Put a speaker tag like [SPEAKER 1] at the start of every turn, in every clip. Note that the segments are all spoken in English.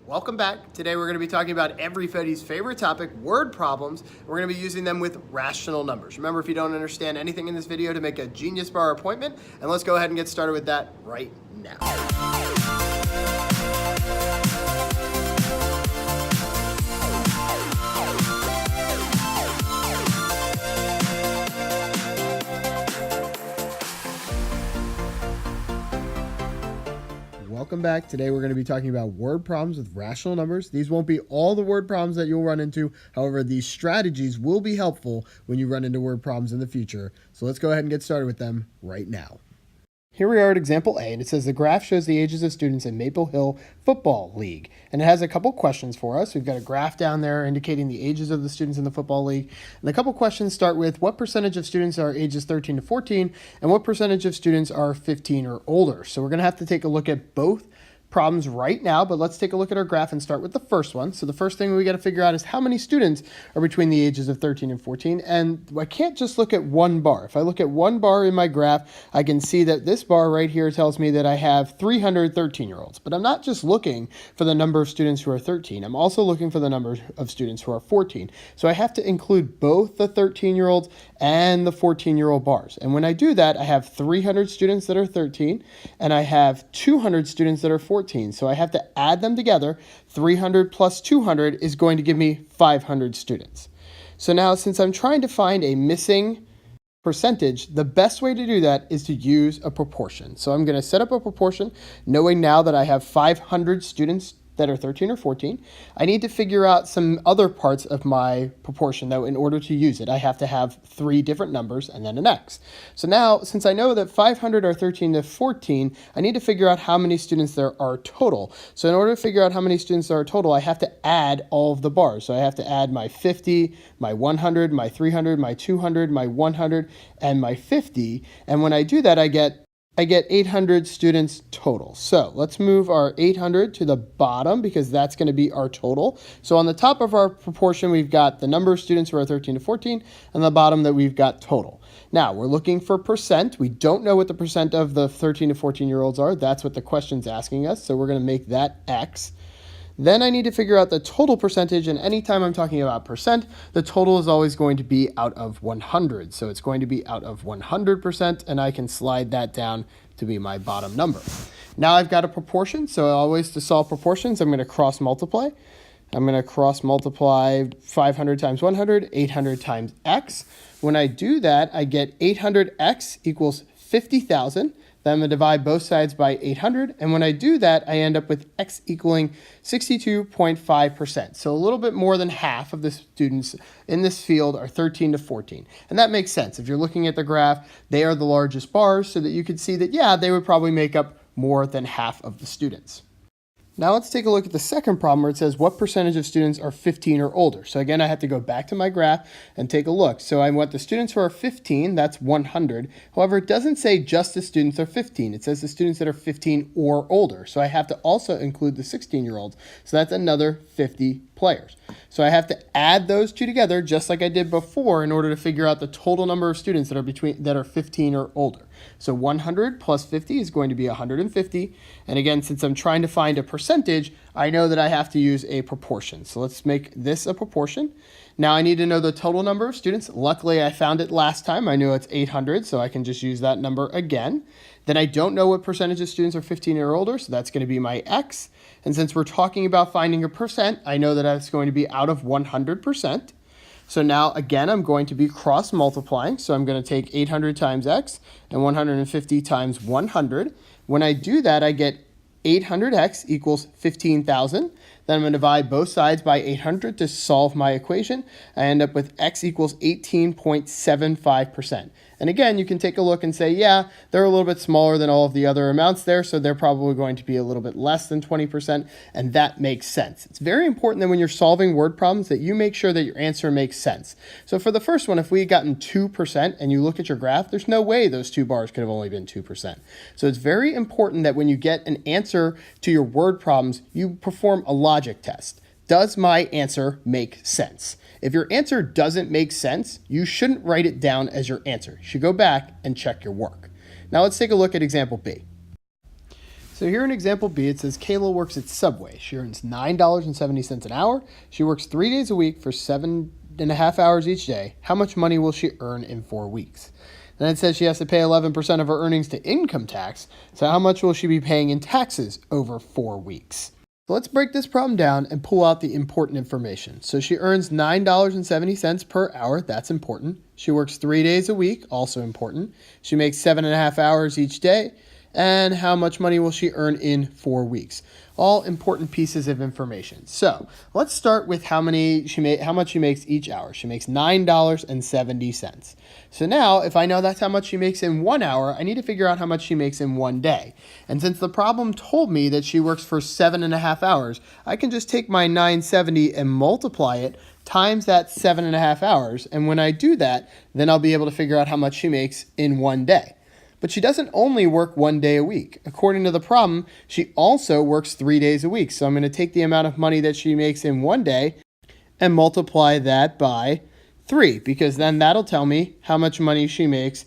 [SPEAKER 1] Welcome back. Today we're going to be talking about everybody's favorite topic, word problems. We're going to be using them with rational numbers. Remember, if you don't understand anything in this video, to make a Genius Bar appointment, and let's go ahead and get started with that right now. Welcome back. Today we're going to be talking about word problems with rational numbers. These won't be all the word problems that you'll run into. However, these strategies will be helpful when you run into word problems in the future. So let's go ahead and get started with them right now. Here we are at example A, and it says the graph shows the ages of students in Maple Hill Football League. And it has a couple questions for us. We've got a graph down there indicating the ages of the students in the football league. And a couple questions start with what percentage of students are ages 13 to 14, and what percentage of students are 15 or older. So we're going to have to take a look at both problems right now, but let's take a look at our graph and start with the first one. So the first thing we got to figure out is how many students are between the ages of 13 and 14. And I can't just look at one bar. If I look at one bar in my graph, I can see that this bar right here tells me that I have 300 13-year-olds. But I'm not just looking for the number of students who are 13. I'm also looking for the number of students who are 14. So I have to include both the 13-year-olds and the 14-year-old bars. And when I do that, I have 300 students that are 13, and I have 200 students that are 14. So I have to add them together. 300 plus 200 is going to give me 500 students. So now, since I'm trying to find a missing percentage, the best way to do that is to use a proportion. So I'm going to set up a proportion, knowing now that I have 500 students that are 13 or 14. I need to figure out some other parts of my proportion, though. In order to use it, I have to have three different numbers and then an x. So now, since I know that 500 are 13 to 14, I need to figure out how many students there are total. So in order to figure out how many students there are total, I have to add all of the bars. So I have to add my 50, my 100, my 300, my 200, my 100, and my 50. And when I do that, I get 800 students total. So let's move our 800 to the bottom because that's going to be our total. So on the top of our proportion, we've got the number of students who are 13 to 14, and the bottom that we've got total. Now we're looking for percent. We don't know what the percent of the 13 to 14-year-olds are. That's what the question's asking us. So we're going to make that X. Then I need to figure out the total percentage, and anytime I'm talking about percent, the total is always going to be out of 100. So it's going to be out of 100%, and I can slide that down to be my bottom number. Now I've got a proportion, so always to solve proportions, I'm going to cross multiply. I'm going to cross multiply 500 times 100, 800 times x. When I do that, I get 800x equals 50,000. Then I'm going to divide both sides by 800. And when I do that, I end up with x equaling 62.5%. So a little bit more than half of the students in this field are 13 to 14. And that makes sense. If you're looking at the graph, they are the largest bars so that you could see that, yeah, they would probably make up more than half of the students. Now let's take a look at the second problem where it says what percentage of students are 15 or older. So again, I have to go back to my graph and take a look. So I want the students who are 15, that's 100. However, it doesn't say just the students are 15. It says the students that are 15 or older. So I have to also include the 16-year-olds. So that's another 50 players. So I have to add those two together just like I did before in order to figure out the total number of students that are 15 or older. So 100 plus 50 is going to be 150. And again, since I'm trying to find a percentage, I know that I have to use a proportion. So let's make this a proportion. Now I need to know the total number of students. Luckily, I found it last time. I knew it's 800, so I can just use that number again. Then I don't know what percentage of students are 15 or older, so that's going to be my x. And since we're talking about finding a percent, I know that that's going to be out of 100%. So now, again, I'm going to be cross multiplying. So I'm going to take 800 times x and 150 times 100. When I do that, I get 800x equals 15,000. Then I'm going to divide both sides by 800 to solve my equation. I end up with x equals 18.75%. And again, you can take a look and say, yeah, they're a little bit smaller than all of the other amounts there, so they're probably going to be a little bit less than 20%, and that makes sense. It's very important that when you're solving word problems that you make sure that your answer makes sense. So for the first one, if we had gotten 2% and you look at your graph, there's no way those two bars could have only been 2%. So it's very important that when you get an answer to your word problems, you perform a logic test. Does my answer make sense? If your answer doesn't make sense, you shouldn't write it down as your answer. You should go back and check your work. Now let's take a look at example B. So here in example B, it says Kayla works at Subway. She earns $9.70 an hour. She works 3 days a week for 7.5 hours each day. How much money will she earn in 4 weeks? Then it says she has to pay 11% of her earnings to income tax. So how much will she be paying in taxes over 4 weeks? So let's break this problem down and pull out the important information. So she earns $9.70 per hour. That's important. She works 3 days a week. Also important. She makes 7.5 hours each day. And how much money will she earn in 4 weeks? All important pieces of information. So let's start with how much she makes each hour. She makes $9.70. So now, if I know that's how much she makes in 1 hour, I need to figure out how much she makes in 1 day. And since the problem told me that she works for 7.5 hours, I can just take my 970 and multiply it times that 7.5 hours. And when I do that, then I'll be able to figure out how much she makes in 1 day. But she doesn't only work 1 day a week. According to the problem, she also works 3 days a week. So I'm going to take the amount of money that she makes in 1 day and multiply that by 3, because then that'll tell me how much money she makes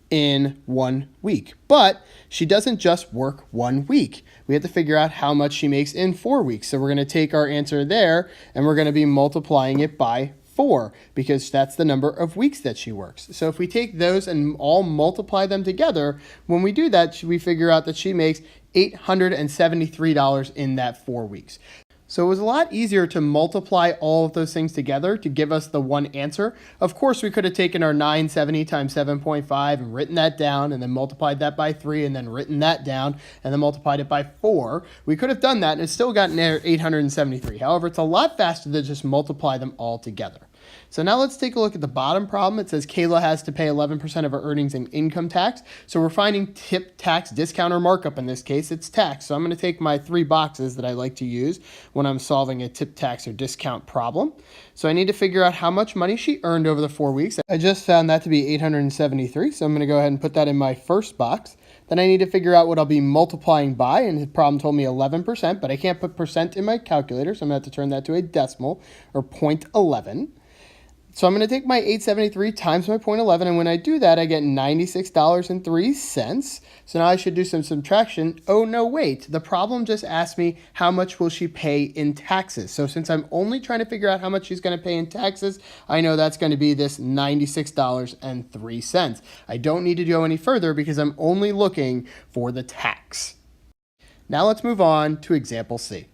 [SPEAKER 1] in 1 week. But she doesn't just work 1 week. We have to figure out how much she makes in 4 weeks. So we're going to take our answer there and we're going to be multiplying it by 4, because that's the number of weeks that she works. So if we take those and all multiply them together, when we do that, we figure out that she makes $873 in that 4 weeks. So it was a lot easier to multiply all of those things together to give us the one answer. Of course, we could have taken our 970 times 7.5 and written that down and then multiplied that by 3 and then written that down and then multiplied it by 4. We could have done that and it's still gotten 873. However, it's a lot faster to just multiply them all together. So now let's take a look at the bottom problem. It says Kayla has to pay 11% of her earnings in income tax. So we're finding tip, tax, discount, or markup. In this case, it's tax. So I'm going to take my 3 boxes that I like to use when I'm solving a tip, tax, or discount problem. So I need to figure out how much money she earned over the 4 weeks. I just found that to be 873. So I'm going to go ahead and put that in my first box. Then I need to figure out what I'll be multiplying by, and the problem told me 11%, but I can't put percent in my calculator, so I'm going to have to turn that to a decimal, or 0.11. So I'm going to take my 873 times my 0.11, and when I do that, I get $96.03. So now I should do some subtraction. Oh, no, wait. The problem just asked me how much will she pay in taxes. So since I'm only trying to figure out how much she's going to pay in taxes, I know that's going to be this $96.03. I don't need to go any further because I'm only looking for the tax. Now let's move on to example C.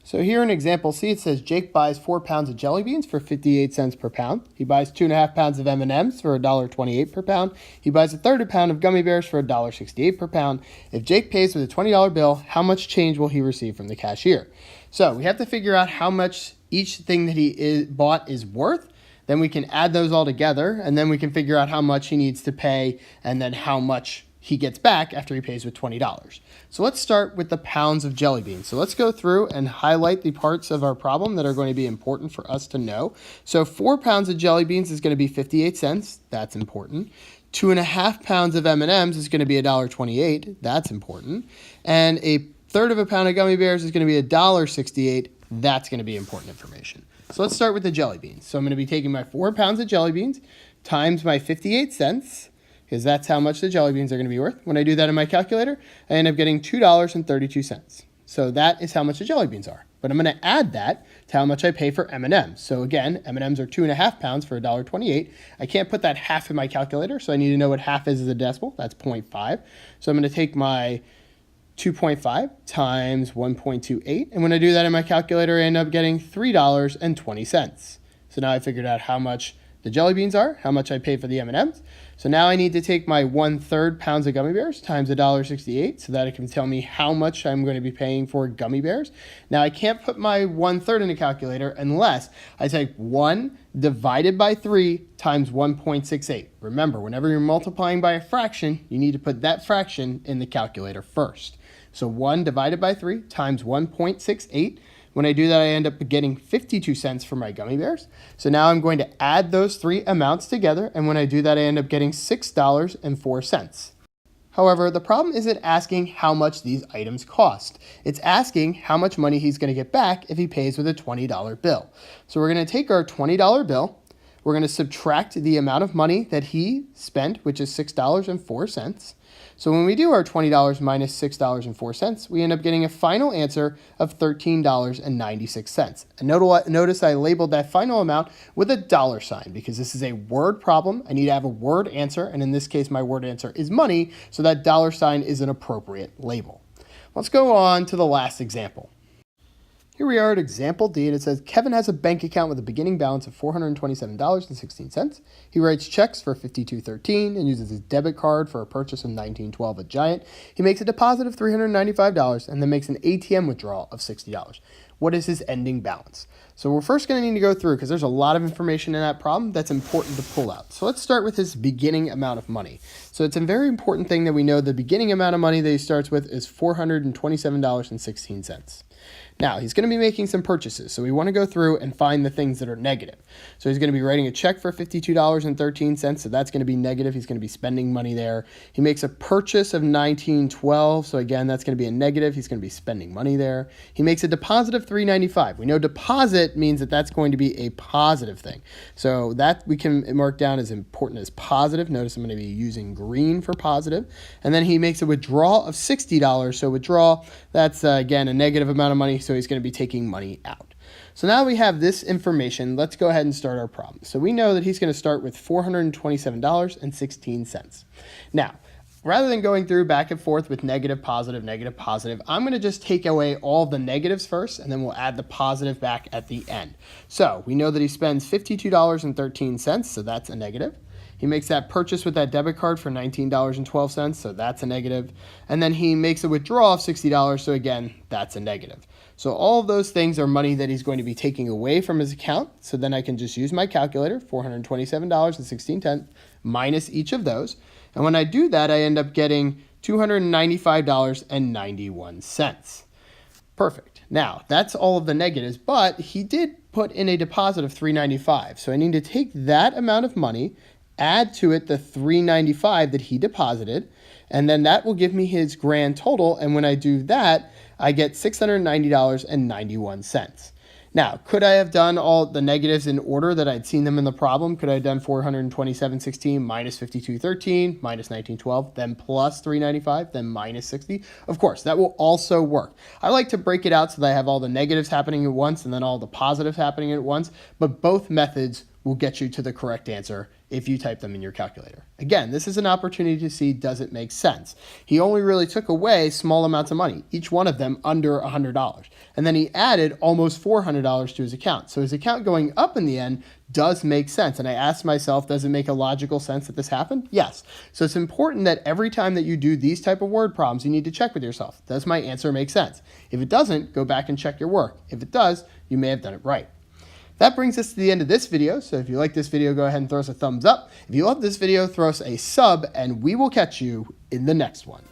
[SPEAKER 1] So here in example C, it says Jake buys 4 pounds of jelly beans for 58 cents per pound. He buys 2.5 pounds of M&Ms for $1.28 per pound. He buys a third of pound of gummy bears for $1.68 per pound. If Jake pays with a $20 bill, how much change will he receive from the cashier? So we have to figure out how much each thing that he bought is worth. Then we can add those all together, and then we can figure out how much he needs to pay and then how much he gets back after he pays with $20. So let's start with the pounds of jelly beans. So let's go through and highlight the parts of our problem that are going to be important for us to know. So 4 pounds of jelly beans is going to be 58 cents. That's important. 2.5 pounds of M&Ms is going to be $1.28. That's important. And a third of a pound of gummy bears is going to be $1.68. That's going to be important information. So let's start with the jelly beans. So I'm going to be taking my 4 pounds of jelly beans times my 58 cents, because that's how much the jelly beans are going to be worth. When I do that in my calculator, I end up getting $2.32. So that is how much the jelly beans are. But I'm going to add that to how much I pay for M&Ms. So again, M&Ms are 2.5 pounds for $1.28. I can't put that half in my calculator, so I need to know what half is as a decimal. That's 0.5. So I'm going to take my 2.5 times 1.28. And when I do that in my calculator, I end up getting $3.20. So now I figured out how much the jelly beans are, how much I pay for the M&Ms. So now I need to take my 1/3 pounds of gummy bears times $1.68 so that it can tell me how much I'm going to be paying for gummy bears. Now I can't put my 1/3 in the calculator unless I take 1 divided by 3 times 1.68. Remember, whenever you're multiplying by a fraction, you need to put that fraction in the calculator first. So 1 divided by 3 times 1.68. When I do that, I end up getting 52 cents for my gummy bears. So now I'm going to add those 3 amounts together, and when I do that, I end up getting $6.04. However, the problem isn't asking how much these items cost. It's asking how much money he's going to get back if he pays with a $20 bill. So we're going to take our $20 bill, We're going to subtract the amount of money that he spent, which is $6.04. So when we do our $20 minus $6.04, we end up getting a final answer of $13.96. And notice I labeled that final amount with a dollar sign because this is a word problem. I need to have a word answer, and in this case, my word answer is money, so that dollar sign is an appropriate label. Let's go on to the last example. Here we are at example D, and it says Kevin has a bank account with a beginning balance of $427.16. He writes checks for $52.13 and uses his debit card for a purchase of $19.12 at Giant. He makes a deposit of $395 and then makes an ATM withdrawal of $60. What is his ending balance? So we're first going to need to go through, because there's a lot of information in that problem that's important to pull out. So let's start with his beginning amount of money. So it's a very important thing that we know the beginning amount of money that he starts with is $427.16. Now, he's going to be making some purchases, so we want to go through and find the things that are negative. So he's going to be writing a check for $52.13, so that's going to be negative. He's going to be spending money there. He makes a purchase of $19.12, so again, that's going to be a negative. He's going to be spending money there. He makes a deposit of $395. We know deposit means that that's going to be a positive thing. So that we can mark down as important as positive. Notice I'm going to be using green for positive. And then he makes a withdrawal of $60. So withdrawal, that's again a negative amount of money, so he's going to be taking money out. So now we have this information. Let's go ahead and start our problem. So we know that he's going to start with $427.16. Now, rather than going through back and forth with negative, positive, I'm going to just take away all the negatives first, and then we'll add the positive back at the end. So we know that he spends $52.13, so that's a negative. He makes that purchase with that debit card for $19.12, so that's a negative. And then he makes a withdrawal of $60, so again, that's a negative. So all of those things are money that he's going to be taking away from his account. So then I can just use my calculator, $427.16 minus each of those. And when I do that, I end up getting $295.91. Perfect. Now, that's all of the negatives, but he did put in a deposit of $395. So I need to take that amount of money, add to it the $395 that he deposited, and then that will give me his grand total. And when I do that, I get $690.91. Now, could I have done all the negatives in order that I'd seen them in the problem? Could I have done 427.16 minus 52.13 minus 19.12, then plus 395, then minus 60? Of course, that will also work. I like to break it out so that I have all the negatives happening at once and then all the positives happening at once, but both methods will get you to the correct answer if you type them in your calculator. Again, this is an opportunity to see, does it make sense? He only really took away small amounts of money, each one of them under $100. And then he added almost $400 to his account. So his account going up in the end does make sense. And I asked myself, does it make a logical sense that this happened? Yes. So it's important that every time that you do these type of word problems, you need to check with yourself. Does my answer make sense? If it doesn't, go back and check your work. If it does, you may have done it right. That brings us to the end of this video. So if you like this video, go ahead and throw us a thumbs up. If you love this video, throw us a sub, and we will catch you in the next one.